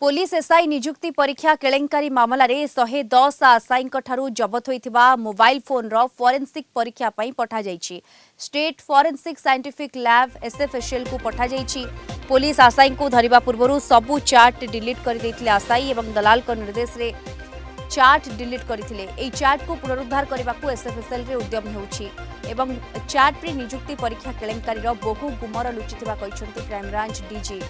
Police SI निजुक्ति परीक्षा केलेंकारी मामलें 110 आशाई जबत होता मोबाइल फोन रो फोरेंसिक परीक्षा पठा जाइछि। स्टेट फोरेंसिक साइंटिफिक लैब एसएफएसएल को पठा जाइछि। पुलिस आशाई को धरिबा पूर्वरु सबु चार्ट डिलीट कर दैथिले आशाई एवं दलाल को निर्देश रे चार्ट डिलीट करथिले। एई चार्ट को पुनरुद्धार करबाकू एसएफएसएल रे उद्यम हेउछि एवं चार्ट रे निजुक्ति परीक्षा केलेंकारी रो बहु गुमर लुचिथिबा कहिसंती क्राइम ब्रांच डीजी।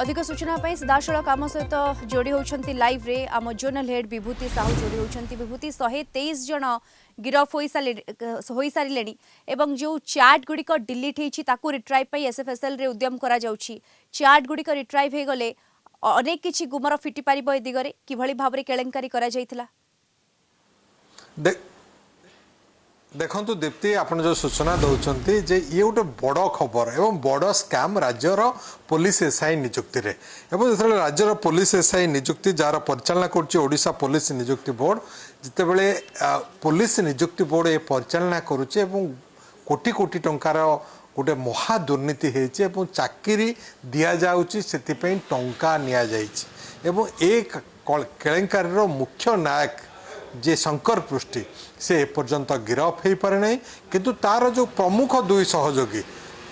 अधिक सूचना सीधासल आम सहित जोड़ी होती लाइव रे आम जोनल हेड विभूति साहू जोड़ी होती। विभूति 123 जन गिरफ हो सारे एवं जो चार्ट गुड़िक डिलीट होती रिट्राइव एसएफएसएल रे उद्यम करा जाउछि। चार्ट गुड़िक रिट्राइव हो गले अनेक किछि गुमर फिटी पारिबो। ए दिगरे किभଳି भाबरे केलेंकारी करा जायतिला देखु दीप्ति आप जो सूचना दौरान जे ये गोटे बड़ खबर एवं बड़ स्कैम राज्यर पुलिस एसआई नियुक्ति रे एवं जो राज्यर पुलिस एसआई नियुक्ति जार परिचालना करोडिशा पुलिस नियुक्ति बोर्ड जितेबले पुलिस नियुक्ति बोर्ड ये परिचालना करुचे कोटी कोटी टंकार गोटे महा दुर्नीति होती चाकरी दि जाऊँगी से टंका नि केलेंकारी मुख्य नायक जे शंकर पृष्टि से एपर्यंत गिरफ हो पारे ना किंतु तार जो प्रमुख दुई सहयोगी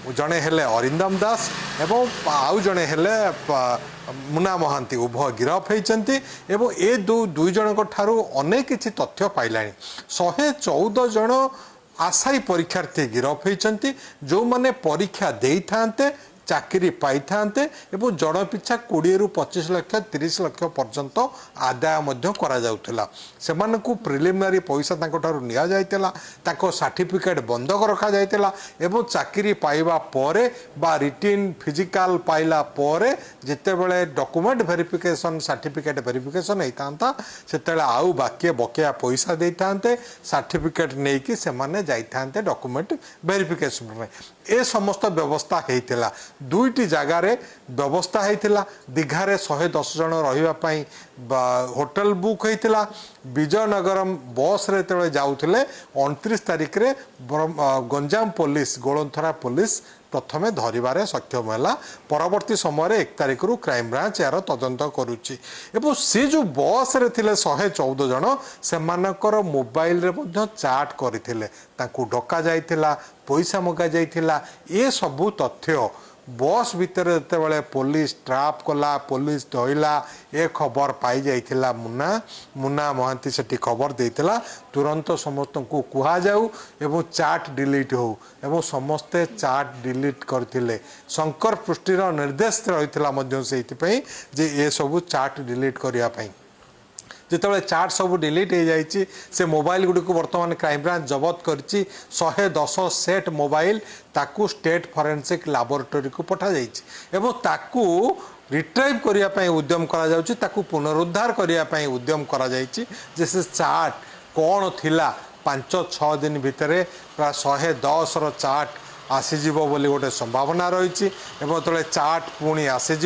जड़े हेले अरिंदम दास एवं आउ जड़े हेले मुना महांती उभय गिरफ होती ए दुई जन अनेक किसी तथ्य पाइला। 114 जन आशाई परीक्षार्थी गिरफ होती जो माने परीक्षा दे था चाकरी पाई था जन पिछा 20 रु 25 लाख 30 लाख पर्यंत आदाय करा जाउथिला। सेमानकु प्रिलिमिनारी पैसा निया जाइतिला सर्टिफिकेट बंधक रखा जाइतिला एवं चाकरी पाइबा परे बा रिटिन फिजिकल पाइला परे जितेबले डॉक्यूमेंट वेरिफिकेशन सर्टिफिकेट वेरिफिकेशन होता से आउ बाकी बकेया पैसा दे था सर्टिफिकेट नहीं कि से माने जाइथांते डॉक्यूमेंट वेरिफिकेशन में ए समस्त व्यवस्था होता। दुईटी जगार व्यवस्था होता दीघारे 110 जन रही होटल बुक होता। विजयनगरम बस रे जाऊे 29 तारिख रे गंजाम पुलिस गोलंथरा पुलिस प्रथमे धरबार सक्षम है। परवर्ती समय 1 तारिख रु क्राइम ब्रांच यार तदंत करुच्ची एवं सी जो बस रे थिले 114 जन से मोबाइल रे चाट करथिले डका जाइथिला पैसा मगा जाइथिला। ये सबू तथ्य बस भितर जितेबाला पुलिस ट्राप कला पुलिस धइला ए खबर पाई जाइथिला। मुना महांती से खबर देइथिला तुरंत समस्त को कुहा जाऊ एवं चार्ट डिलीट हो एवं समस्ते चार्ट डिलीट करथिले। शंकर पृष्टिर निर्देश रही से ये सबू चार्ट डिलीट करने जिते चार्ट सब डिलीट हो जाइए से मोबाइल गुड़ी को बर्तमान क्राइम ब्रांच जबत कर 110 सेट मोबाइल ताकू स्टेट फोरेंसिक लैबोरेटरी को पठा जाइए ताकू रिट्राइव करने उद्यम करा पुनरुद्धार करने उद्यम करा जे से चार्ट कौन थिला 5-6 दिन भितर प्राय 110 चार्ट आसीज बोली गोटे संभावना रही एवं चार्ट पुणी आसीज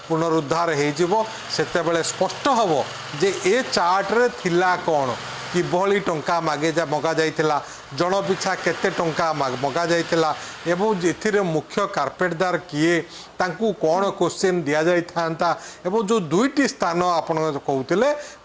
पुनरुद्धार होते स्पष्ट हम जे ए चार्ट रे थिला कौन किभली टंका मगा जाइथिला जन पिछा केते टंका मगा जाइथिला एवं एथिरे मुख्य कार्पेटदार किए तांकू कौन क्वेश्चन दि जाई थांता एवं जो दुईटी स्थान आपण कहते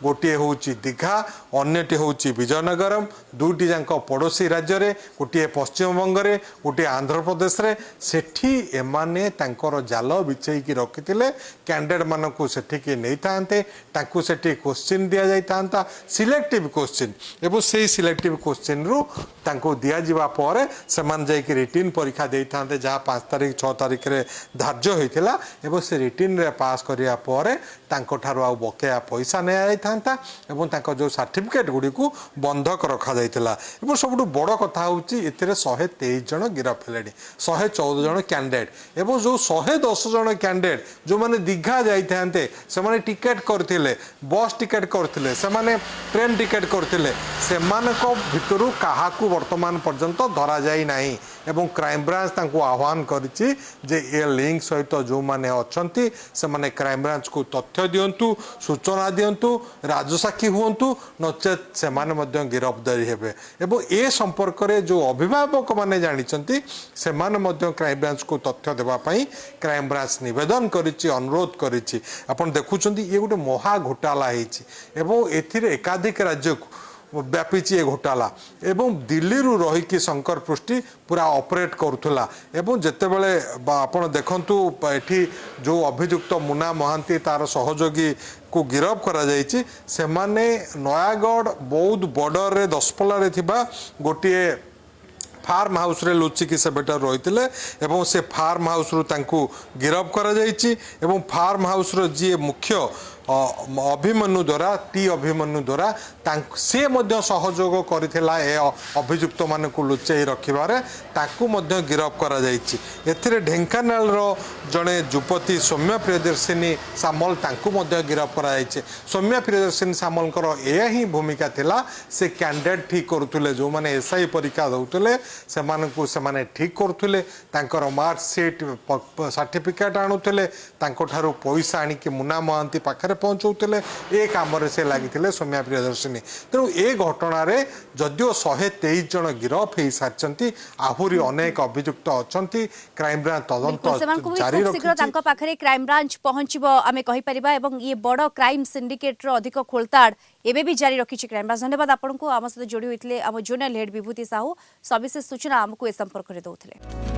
गोटे हूँ दीघा अन्यटी हूँ विजयनगरम दुईटी जाक पड़ोसी राज्य रे गोटे पश्चिमबंग रे गोटे आंध्र प्रदेश रे सेठी एमाने तांकर जाल बिछेकी रखिथिले कैंडिडेट मानकू सेठी नहीं थांते तांकू सेठी क्वेश्चन दि जाई थांता सिलेक्टिव क्वेश्चन एवं से सिलेक्टिव क्वेश्चन रु तांको दिया जिबा परे सेमान जाइक रिटिन परीक्षा देइथांते जहाँ 5 तारिख 6 तारिख रे धार्य होइथिला एवं से रिटिन रे पास करिया परे तांको ठारो आ बकेया पैसा नै आइथांता एवं तांको जो सर्टिफिकेट गुडी को बंधक रखा जाइथिला एवं सबटु बड़ कथा होउची एथिरे 123 जन गिरफ हेलेडी 114 जन कैंडिडेट एवं जो 110 जन कैंडिडेट जो माने दीघा जाइथांते से माने टिकट करथिले बस टिकट करथिले से माने ट्रेन टिकट करथिले से मानको भितरु काहाकू वर्तमान पर्यंत धरा जाई नाही एवं क्राइम ब्रांच तांको आह्वान करिछि जे ए लिंक सहित जो माने अछंती से माने क्राइम ब्रांच को तथ्य दियंतु सूचना दियंतु राजसाक्षी हुंतु नचेत से माने मध्य गिरफ्तारी हेबे एवं ए संपर्क रे जो अभिभावक माने जानिचंती से माने मध्य क्राइम ब्रांच को तथ्य देबा पई क्राइम ब्रांच निवेदन करिछि अनुरोध करिछि आपण देखुचंती ये गोटे महा घोटाला हेछि एवं एथिरे एकाधिक राज्य को व्यापीची ए घोटाला एवं दिल्ली रु रही कि शंकर पृष्टि पूरा ऑपरेट करुला एवं जितेबले आपण देखंतु एठी जो अभियुक्त मुना महांती तार सहयोगी को गिरफ करा जायछि से माने नयागढ़ बौद्ध बॉर्डर रे दसपल्ला रे थिबा गोटिए फार्म हाउस रे लुचिकी से बेटर रही एवं से फार्म हाउस रु तांकू गिरफ करा जायछि एवं फार्म हाउस रो जी मुख्य अभिमन्यु द्वारा टी अभिमन्यु द्वारा से मध्य सहयोग करथिला ए अभियुक्त मान को लुचई रखिबारे ताकू मध्य गिरफ करा जायछि एथिरे ढेंकानाल रो जणे युवती सौम्या प्रियदर्शिनी सामल ताकू मध्य गिरफ करा जायछि सौम्या प्रियदर्शिनी सामल करो ए ही भूमिका थिला से कैंडिडेट ठीक करुथुले जो माने एसआई परीक्षा दउथुले से मानकू से माने ठीक करुथुले तांकर मार्कशीट सर्टिफिकेट आनुथुले तांको ठारू पैसा आनी कि मुना महांती पाखरे पहुंचौले ए काम से लगी सौम्या प्रियदर्शिनी तेणु ए घटना जदियो 123 जन गिरफ हो सारी आहरी अनेक अभियुक्त अच्छा क्राइम ब्रांच तदंत जारी रखी क्राइम ब्रांच पहुंचब आम कहीपर ये बड़ क्राइम सिंडिकेट अधिक खोलताड़ एबे भी जारी रखी क्राइम ब्रांच धन्यवाद आपको आम सहित जोड़ी होते आम जोनल हेड विभूति साहू सविशेष सूचना आमको ए संपर्क में दौले।